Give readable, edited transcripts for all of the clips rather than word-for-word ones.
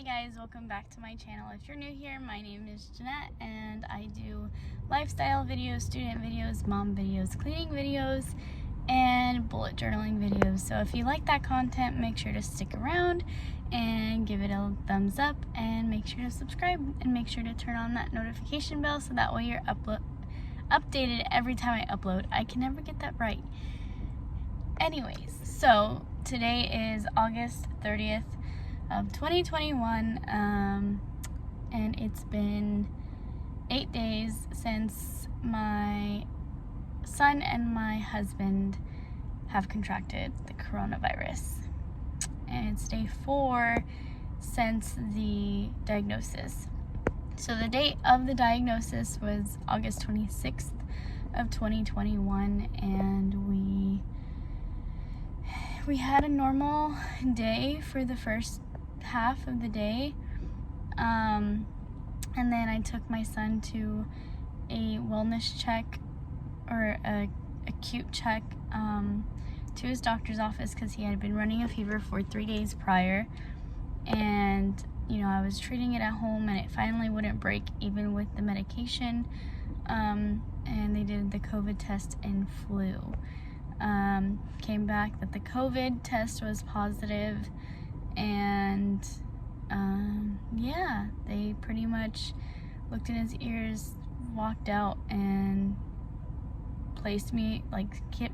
Hey guys, welcome back to my channel. If you're new here, my name is Jeanette and I do lifestyle videos, student videos, mom videos, cleaning videos, and bullet journaling videos. So if you like that content, make sure to stick around and give it a thumbs up and make sure to subscribe and make sure to turn on that notification bell so that way you're updated every time I upload. I can never get that right. Anyways, so today is August 30th of 2021, and it's been 8 days since my son and my husband have contracted the coronavirus, and it's day 4 since the diagnosis. So the date of the diagnosis was August 26th of 2021, and we had a normal day for the first half of the day, and then I took my son to a wellness check or a acute check to his doctor's office because he had been running a fever for 3 days prior, and I was treating it at home and it finally wouldn't break even with the medication, and they did the COVID test and flu. Came back that the COVID test was positive, and yeah, they pretty much looked in his ears, walked out, and placed me,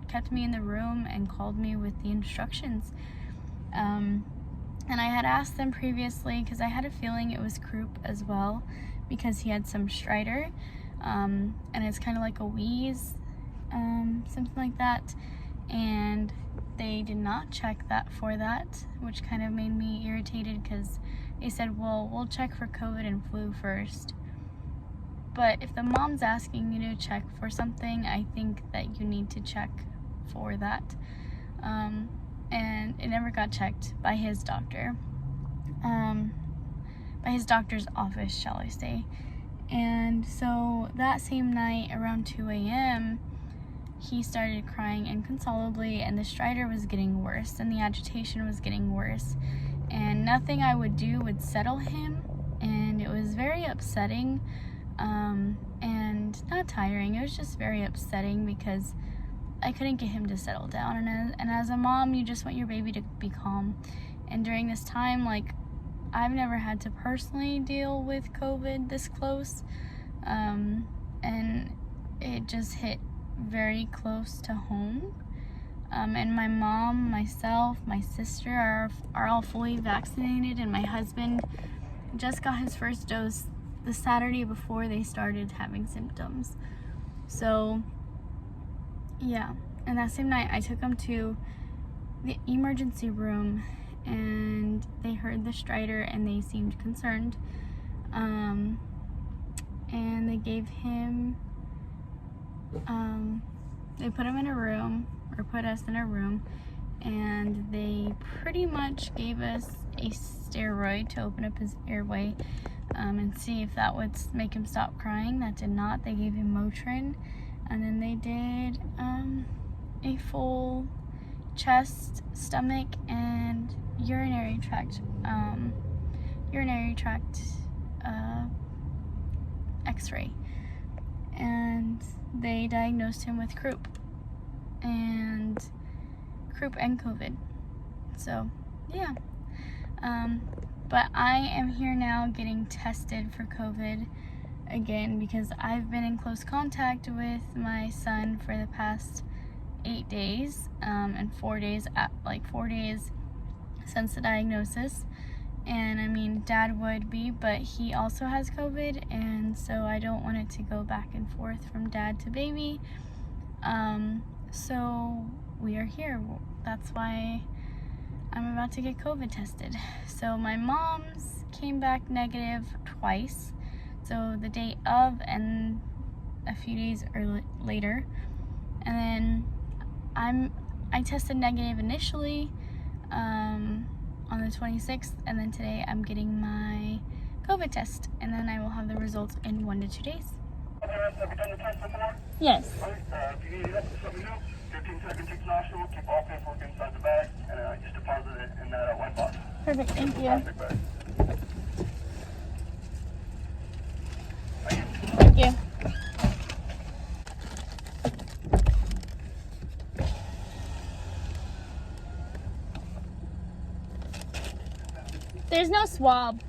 kept me in the room and called me with the instructions. And I had asked them previously because I had a feeling it was croup as well because he had some stridor, and it's kind of like a wheeze, something like that. And they did not check that for that, which kind of made me irritated because they said, well, we'll check for COVID and flu first. But if the mom's asking you to check for something, I think that you need to check for that. And it never got checked by his doctor, by his doctor's office, shall I say. And so that same night around 2 a.m., he started crying inconsolably, and the stridor was getting worse and the agitation was getting worse, and nothing I would do would settle him, and it was very upsetting, and not tiring. It was just very upsetting because I couldn't get him to settle down, and as a mom, you just want your baby to be calm. And during this time, I've never had to personally deal with COVID this close, and it just hit very close to home, and my mom, myself, my sister are all fully vaccinated, and my husband just got his first dose the Saturday before they started having symptoms. So yeah, and that same night I took him to the emergency room, and they heard the stridor and they seemed concerned, and they gave him they put him in a room, or put us in a room, and they pretty much gave us a steroid to open up his airway, and see if that would make him stop crying. That did not. They gave him Motrin, and then they did a full chest, stomach, and urinary tract x-ray. And they diagnosed him with croup and COVID. So yeah, but I am here now getting tested for COVID again because I've been in close contact with my son for the past 8 days, and 4 days since the diagnosis. And I mean, Dad would be, but he also has COVID, and so I don't want it to go back and forth from Dad to baby. So we are here. That's why I'm about to get COVID tested. So my mom's came back negative twice. So the day of and a few days later. And then I tested negative initially, on the 26th, and then today I'm getting my COVID test, and then I will have the results in 1 to 2 days. Have you done the test before? Yes. If you need it, just let me know. 15 seconds each nostril, keep all paperwork inside the bag, and just deposit it in that white box. Perfect, thank you. Plastic bag. There's no swab.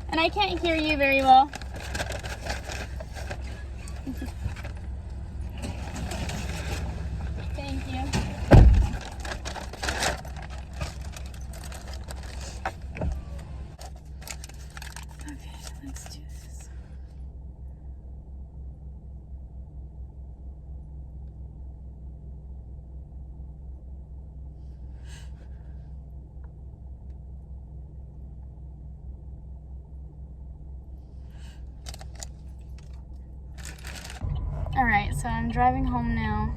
And I can't hear you very well. Thank you. Okay, let's do this. Alright, so I'm driving home now,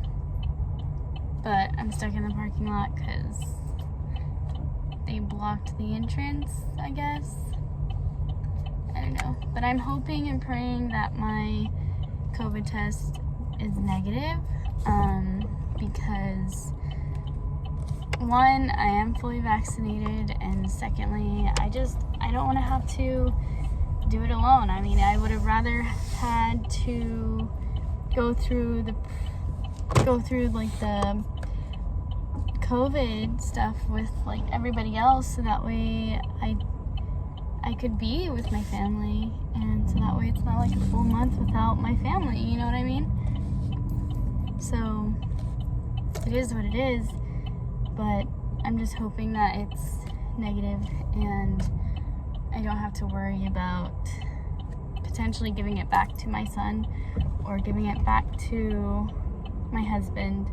but I'm stuck in the parking lot because they blocked the entrance, I guess. I don't know. But I'm hoping and praying that my COVID test is negative, because one, I am fully vaccinated, and secondly, I don't want to have to do it alone. I mean, I would have rather had to go through like the COVID stuff with like everybody else, so that way I could be with my family, and so that way it's not like a full month without my family, you know what I mean? So it is what it is, but I'm just hoping that it's negative and I don't have to worry about potentially giving it back to my son or giving it back to my husband.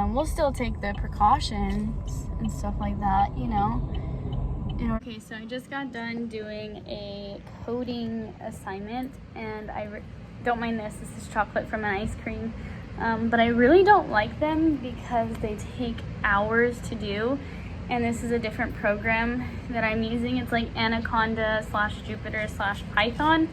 We'll still take the precautions and stuff like that, you know. Okay, so I just got done doing a coding assignment, and don't mind this. This is chocolate from an ice cream, but I really don't like them because they take hours to do. And this is a different program that I'm using. It's like Anaconda/Jupyter/Python.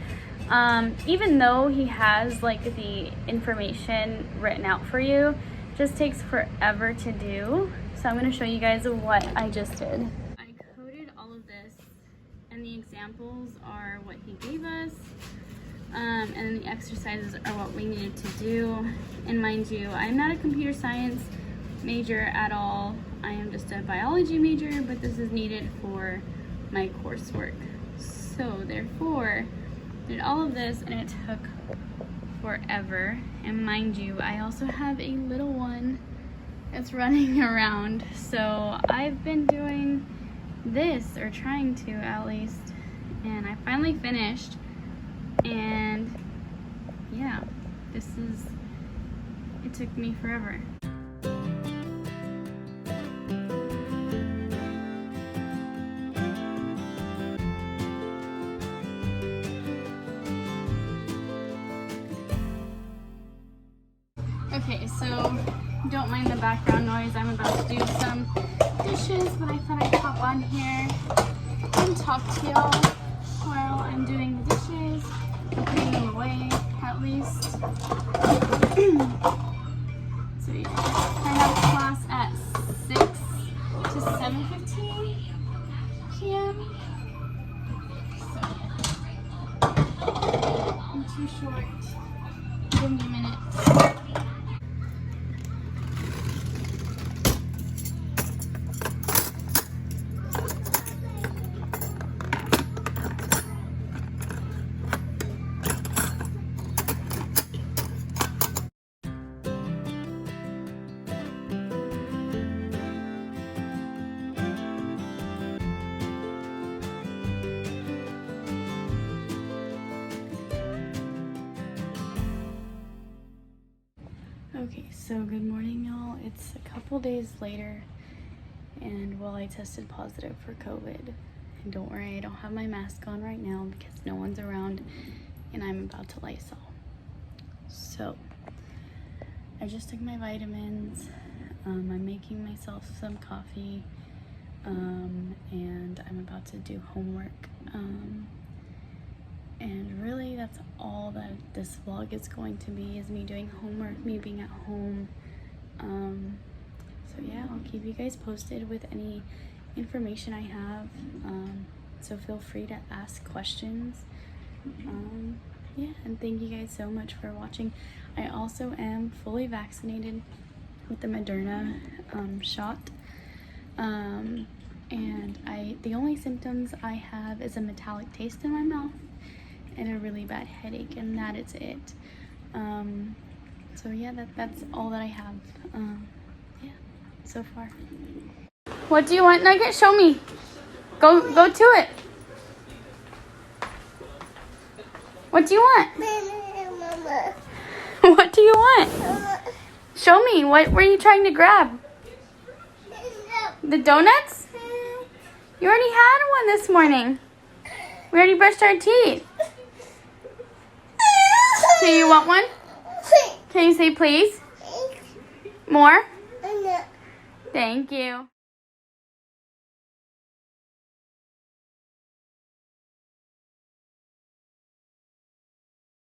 Even though he has like the information written out for you, it just takes forever to do. So I'm gonna show you guys what I just did. I coded all of this, and the examples are what he gave us, and then the exercises are what we needed to do. And mind you, I'm not a computer science major at all. I am just a biology major, but this is needed for my coursework. So therefore, did all of this, and it took forever. And mind you, I also have a little one that's running around. So I've been doing this, or trying to at least, and I finally finished. And yeah, it took me forever. Okay, so don't mind the background noise. I'm about to do some dishes, but I thought I'd hop on here and talk to y'all while I'm doing the dishes, and putting them away at least. So yeah, I have class at 6 to 7:15 p.m. So I'm too short. Give me a minute. Okay, so good morning, y'all. It's a couple days later, and well, I tested positive for COVID. And don't worry, I don't have my mask on right now because no one's around, and I'm about to Lysol. So I just took my vitamins. I'm making myself some coffee, and I'm about to do homework. And really, that's all that this vlog is going to be, is me doing homework, me being at home. So yeah, I'll keep you guys posted with any information I have. So feel free to ask questions. Yeah, and thank you guys so much for watching. I also am fully vaccinated. with the Moderna shot. And the only symptoms I have is a metallic taste in my mouth and a really bad headache, and that is it. So yeah, that's all that I have. Yeah, so far. What do you want, Nugget? Show me. Go to it. What do you want? What do you want? Show me. What were you trying to grab? The donuts? You already had one this morning. We already brushed our teeth. Okay, you want one? Can you say please? More? Thank you.